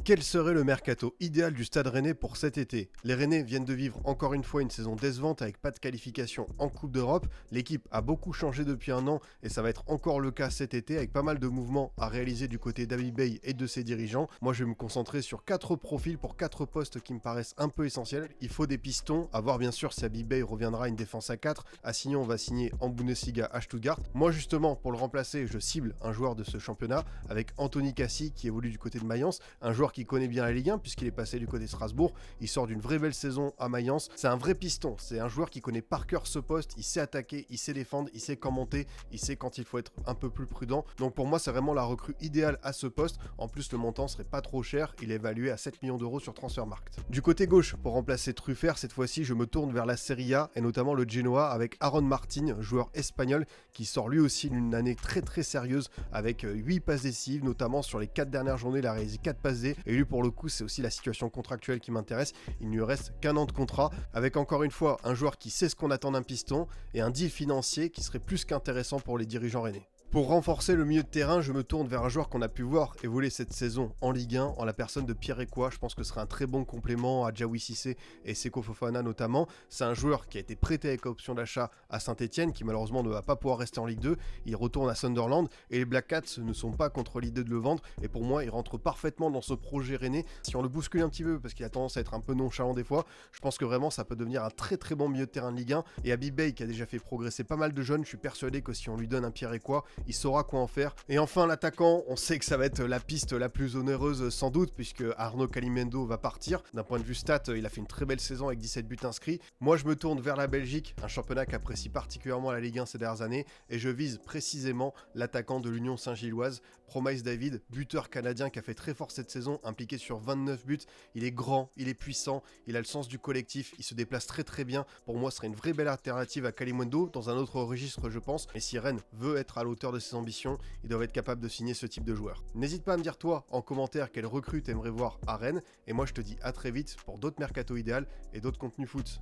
Quel serait le mercato idéal du Stade Rennais pour cet été? Les Rennais viennent de vivre encore une fois une saison décevante avec pas de qualification en Coupe d'Europe. L'équipe a beaucoup changé depuis un an et ça va être encore le cas cet été avec pas mal de mouvements à réaliser du côté d'Habib Beye et de ses dirigeants. Moi je vais me concentrer sur 4 profils pour 4 postes qui me paraissent un peu essentiels. Il faut des pistons, à voir bien sûr si Habib Beye reviendra à une défense à 4. À signer, on va signer en Bundesliga à Stuttgart. Moi justement pour le remplacer, je cible un joueur de ce championnat avec Anthony Cassi qui évolue du côté de Mayence, un joueur qui connaît bien la Ligue 1 puisqu'il est passé du côté de Strasbourg, il sort d'une vraie belle saison à Mayence, c'est un vrai piston, c'est un joueur qui connaît par cœur ce poste, il sait attaquer, il sait défendre, il sait commenter, il sait quand il faut être un peu plus prudent, donc pour moi c'est vraiment la recrue idéale à ce poste, en plus le montant serait pas trop cher, il est évalué à 7 millions d'euros sur Transfermarkt. Du côté gauche, pour remplacer Truffert, cette fois-ci je me tourne vers la Serie A et notamment le Genoa avec Aaron Martin, joueur espagnol qui sort lui aussi d'une année très sérieuse avec 8 passes décisives, notamment sur les 4 dernières journées il a réalisé 4 passes D et lui pour le coup c'est aussi la situation contractuelle qui m'intéresse, il ne lui reste qu'un an de contrat avec encore une fois un joueur qui sait ce qu'on attend d'un piston et un deal financier qui serait plus qu'intéressant pour les dirigeants rennais. Pour renforcer le milieu de terrain, je me tourne vers un joueur qu'on a pu voir évoluer cette saison en Ligue 1, en la personne de Pierre Ekwa. Je pense que ce serait un très bon complément à Djawi Cissé et Seko Fofana notamment. C'est un joueur qui a été prêté avec option d'achat à Saint-Etienne, qui malheureusement ne va pas pouvoir rester en Ligue 2. Il retourne à Sunderland et les Black Cats ne sont pas contre l'idée de le vendre. Et pour moi, il rentre parfaitement dans ce projet rennais. Si on le bouscule un petit peu, parce qu'il a tendance à être un peu nonchalant des fois, je pense que vraiment ça peut devenir un très bon milieu de terrain de Ligue 1. Et Habib Beye, qui a déjà fait progresser pas mal de jeunes, je suis persuadé que si on lui donne un Pierre Ekwa, il saura quoi en faire. Et enfin l'attaquant, on sait que ça va être la piste la plus onéreuse sans doute puisque Arnaud Calimendo va partir. D'un point de vue stat, il a fait une très belle saison avec 17 buts inscrits. Moi je me tourne vers la Belgique, un championnat qu'apprécie particulièrement la Ligue 1 ces dernières années et je vise précisément l'attaquant de l'Union Saint-Gilloise, Promise David, buteur canadien qui a fait très fort cette saison, impliqué sur 29 buts. Il est grand, il est puissant, il a le sens du collectif, il se déplace très bien. Pour moi ce serait une vraie belle alternative à Kalimundo dans un autre registre je pense, mais si Rennes veut être à la hauteur de ses ambitions, ils doivent être capables de signer ce type de joueur. N'hésite pas à me dire toi en commentaire quelle recrue t'aimerais voir à Rennes et moi je te dis à très vite pour d'autres mercato idéal et d'autres contenus foot.